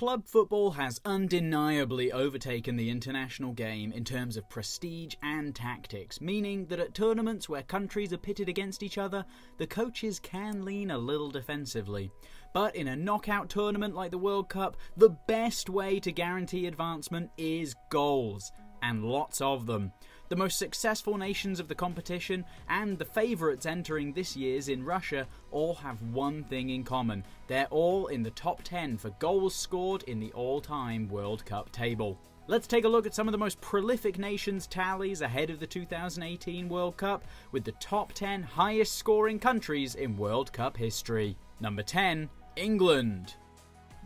Club football has undeniably overtaken the international game in terms of prestige and tactics, meaning that at tournaments where countries are pitted against each other, the coaches can lean a little defensively. But in a knockout tournament like the World Cup, the best way to guarantee advancement is goals, and lots of them. The most successful nations of the competition and the favourites entering this year's in Russia all have one thing in common. They're all in the top 10 for goals scored in the all-time World Cup table. Let's take a look at some of the most prolific nations' tallies ahead of the 2018 World Cup with the top 10 highest scoring countries in World Cup history. Number 10, England.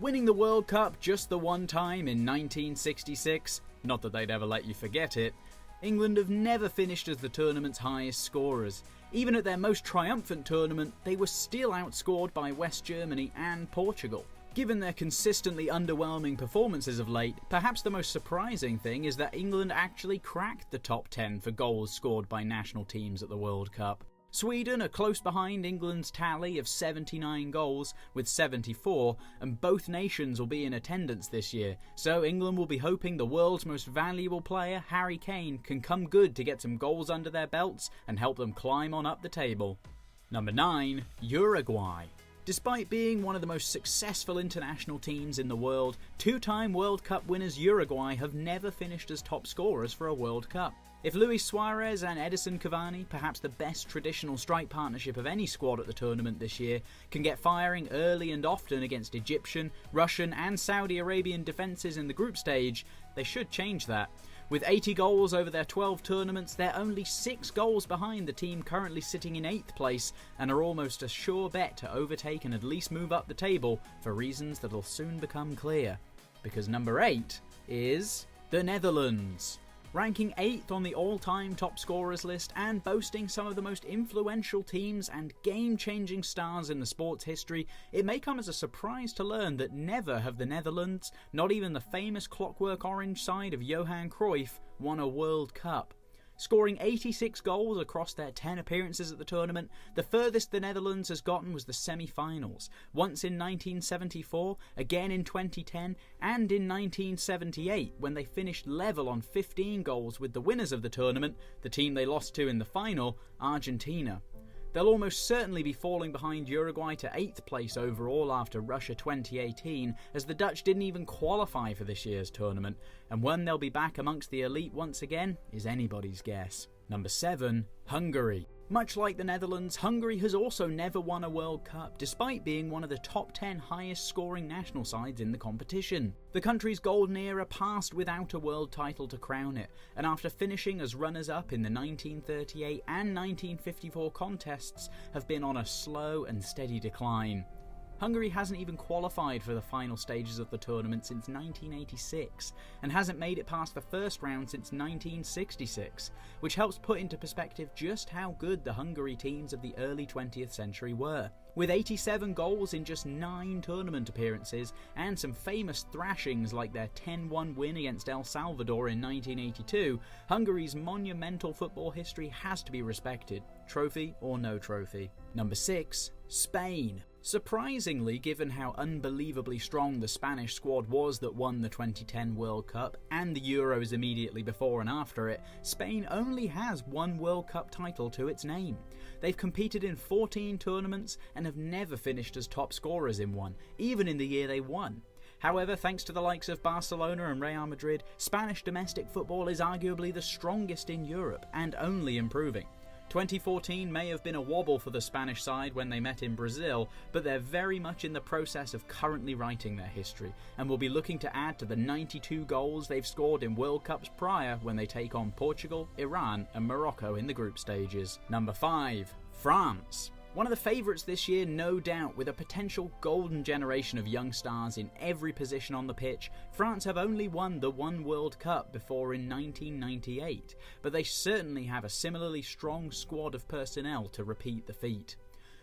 Winning the World Cup just the one time in 1966, not that they'd ever let you forget it, England have never finished as the tournament's highest scorers. Even at their most triumphant tournament, they were still outscored by West Germany and Portugal. Given their consistently underwhelming performances of late, perhaps the most surprising thing is that England actually cracked the top 10 for goals scored by national teams at the World Cup. Sweden are close behind England's tally of 79 goals with 74, and both nations will be in attendance this year, so England will be hoping the world's most valuable player, Harry Kane, can come good to get some goals under their belts and help them climb on up the table. Number 9, Uruguay. Despite being one of the most successful international teams in the world, two-time World Cup winners Uruguay have never finished as top scorers for a World Cup. If Luis Suarez and Edison Cavani, perhaps the best traditional strike partnership of any squad at the tournament this year, can get firing early and often against Egyptian, Russian and Saudi Arabian defences in the group stage, they should change that. With 80 goals over their 12 tournaments, they're only 6 goals behind the team currently sitting in 8th place and are almost a sure bet to overtake and at least move up the table for reasons that'll soon become clear. Because number 8 is the Netherlands. Ranking 8th on the all-time top scorers list and boasting some of the most influential teams and game-changing stars in the sport's history, it may come as a surprise to learn that never have the Netherlands, not even the famous Clockwork Orange side of Johan Cruyff, won a World Cup. Scoring 86 goals across their 10 appearances at the tournament, the furthest the Netherlands has gotten was the semi-finals, once in 1974, again in 2010, and in 1978 when they finished level on 15 goals with the winners of the tournament, the team they lost to in the final, Argentina. They'll almost certainly be falling behind Uruguay to 8th place overall after Russia 2018, as the Dutch didn't even qualify for this year's tournament, and when they'll be back amongst the elite once again is anybody's guess. Number 7, Hungary. Much like the Netherlands, Hungary has also never won a World Cup, despite being one of the top 10 highest scoring national sides in the competition. The country's golden era passed without a world title to crown it, and after finishing as runners-up in the 1938 and 1954 contests, have been on a slow and steady decline. Hungary hasn't even qualified for the final stages of the tournament since 1986, and hasn't made it past the first round since 1966, which helps put into perspective just how good the Hungary teams of the early 20th century were. With 87 goals in just 9 tournament appearances, and some famous thrashings like their 10-1 win against El Salvador in 1982, Hungary's monumental football history has to be respected, trophy or no trophy. Number 6, Spain. Surprisingly, given how unbelievably strong the Spanish squad was that won the 2010 World Cup and the Euros immediately before and after it, Spain only has one World Cup title to its name. They've competed in 14 tournaments and have never finished as top scorers in one, even in the year they won. However, thanks to the likes of Barcelona and Real Madrid, Spanish domestic football is arguably the strongest in Europe and only improving. 2014 may have been a wobble for the Spanish side when they met in Brazil, but they're very much in the process of currently writing their history, and will be looking to add to the 92 goals they've scored in World Cups prior when they take on Portugal, Iran and Morocco in the group stages. Number 5, France. One of the favourites this year, no doubt, with a potential golden generation of young stars in every position on the pitch. France have only won the one World Cup before in 1998, but they certainly have a similarly strong squad of personnel to repeat the feat.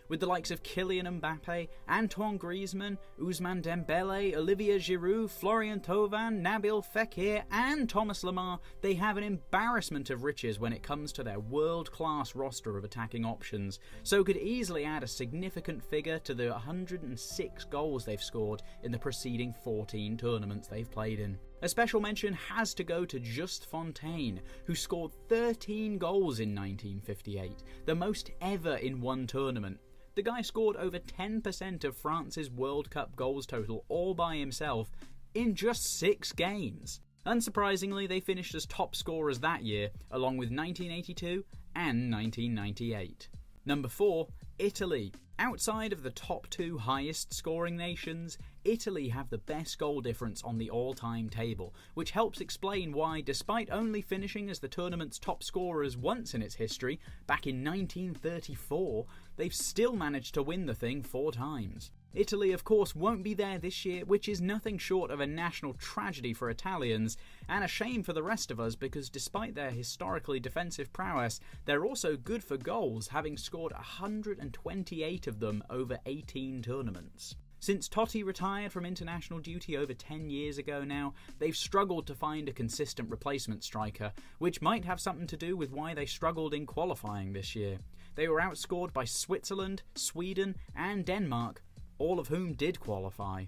with the likes of Kylian Mbappe, Antoine Griezmann, Ousmane Dembele, Olivier Giroud, Florian Thauvin, Nabil Fekir and Thomas Lemar. They have an embarrassment of riches when it comes to their world-class roster of attacking options, so could easily add a significant figure to the 106 goals they've scored in the preceding 14 tournaments they've played in. A special mention has to go to Just Fontaine, who scored 13 goals in 1958, the most ever in one tournament. The guy scored over 10% of France's World Cup goals total all by himself in just 6 games. Unsurprisingly, they finished as top scorers that year, along with 1982 and 1998. Number 4, Italy. Outside of the top 2 highest scoring nations, Italy have the best goal difference on the all-time table, which helps explain why, despite only finishing as the tournament's top scorers once in its history, back in 1934, they've still managed to win the thing 4 times. Italy, of course, won't be there this year, which is nothing short of a national tragedy for Italians, and a shame for the rest of us because despite their historically defensive prowess, they're also good for goals, having scored 128 of them over 18 tournaments. Since Totti retired from international duty over 10 years ago now, they've struggled to find a consistent replacement striker, which might have something to do with why they struggled in qualifying this year. They were outscored by Switzerland, Sweden and Denmark, all of whom did qualify.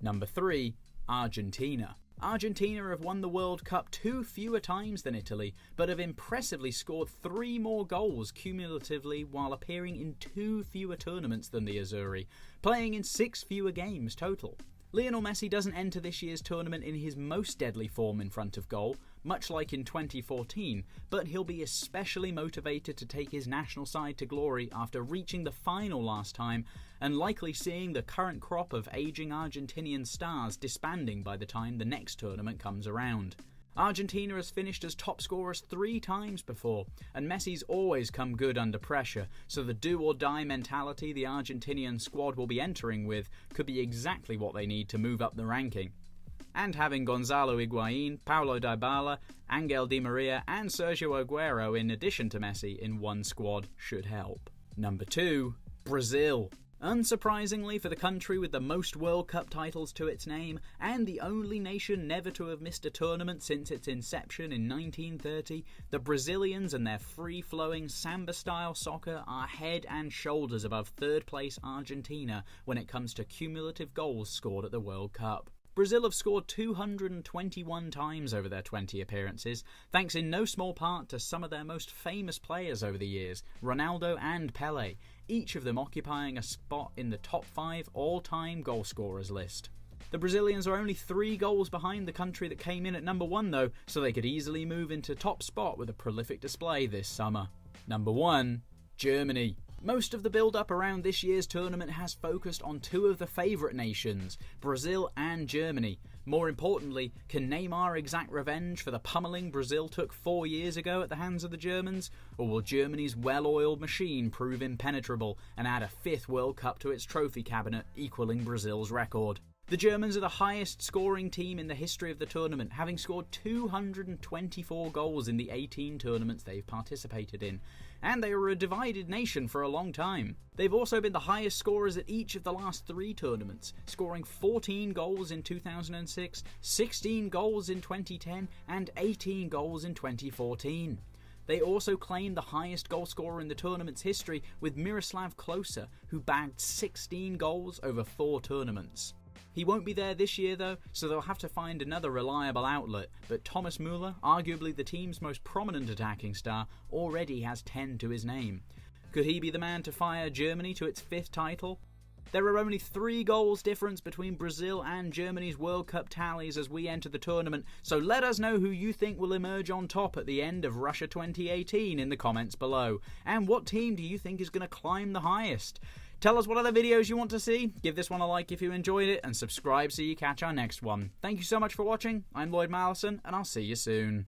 Number 3, Argentina. Argentina have won the World Cup 2 fewer times than Italy, but have impressively scored 3 more goals cumulatively while appearing in 2 fewer tournaments than the Azzurri, playing in 6 fewer games total. Lionel Messi doesn't enter this year's tournament in his most deadly form in front of goal, much like in 2014, but he'll be especially motivated to take his national side to glory after reaching the final last time and likely seeing the current crop of ageing Argentinian stars disbanding by the time the next tournament comes around. Argentina has finished as top scorers 3 times before, and Messi's always come good under pressure, so the do-or-die mentality the Argentinian squad will be entering with could be exactly what they need to move up the ranking. And having Gonzalo Higuain, Paulo Dybala, Angel Di Maria and Sergio Aguero in addition to Messi in one squad should help. Number 2, Brazil. Unsurprisingly for the country with the most World Cup titles to its name, and the only nation never to have missed a tournament since its inception in 1930, the Brazilians and their free-flowing samba-style soccer are head and shoulders above third-place Argentina when it comes to cumulative goals scored at the World Cup. Brazil have scored 221 times over their 20 appearances, thanks in no small part to some of their most famous players over the years, Ronaldo and Pelé, each of them occupying a spot in the top 5 all-time goal scorers list. The Brazilians are only 3 goals behind the country that came in at number 1 though, so they could easily move into top spot with a prolific display this summer. Number 1, Germany. Most of the build-up around this year's tournament has focused on 2 of the favourite nations, Brazil and Germany. More importantly, can Neymar exact revenge for the pummeling Brazil took 4 years ago at the hands of the Germans? Or will Germany's well-oiled machine prove impenetrable and add a 5th World Cup to its trophy cabinet, equalling Brazil's record? The Germans are the highest scoring team in the history of the tournament, having scored 224 goals in the 18 tournaments they've participated in. And they were a divided nation for a long time. They've also been the highest scorers at each of the last 3 tournaments, scoring 14 goals in 2006, 16 goals in 2010 and 18 goals in 2014. They also claimed the highest goal scorer in the tournament's history with Miroslav Klose, who bagged 16 goals over 4 tournaments. He won't be there this year though, so they'll have to find another reliable outlet, but Thomas Müller, arguably the team's most prominent attacking star, already has 10 to his name. Could he be the man to fire Germany to its 5th title? There are only 3 goals difference between Brazil and Germany's World Cup tallies as we enter the tournament, so let us know who you think will emerge on top at the end of Russia 2018 in the comments below. And what team do you think is going to climb the highest? Tell us what other videos you want to see, give this one a like if you enjoyed it, and subscribe so you catch our next one. Thank you so much for watching, I'm Lloyd Mallison, and I'll see you soon.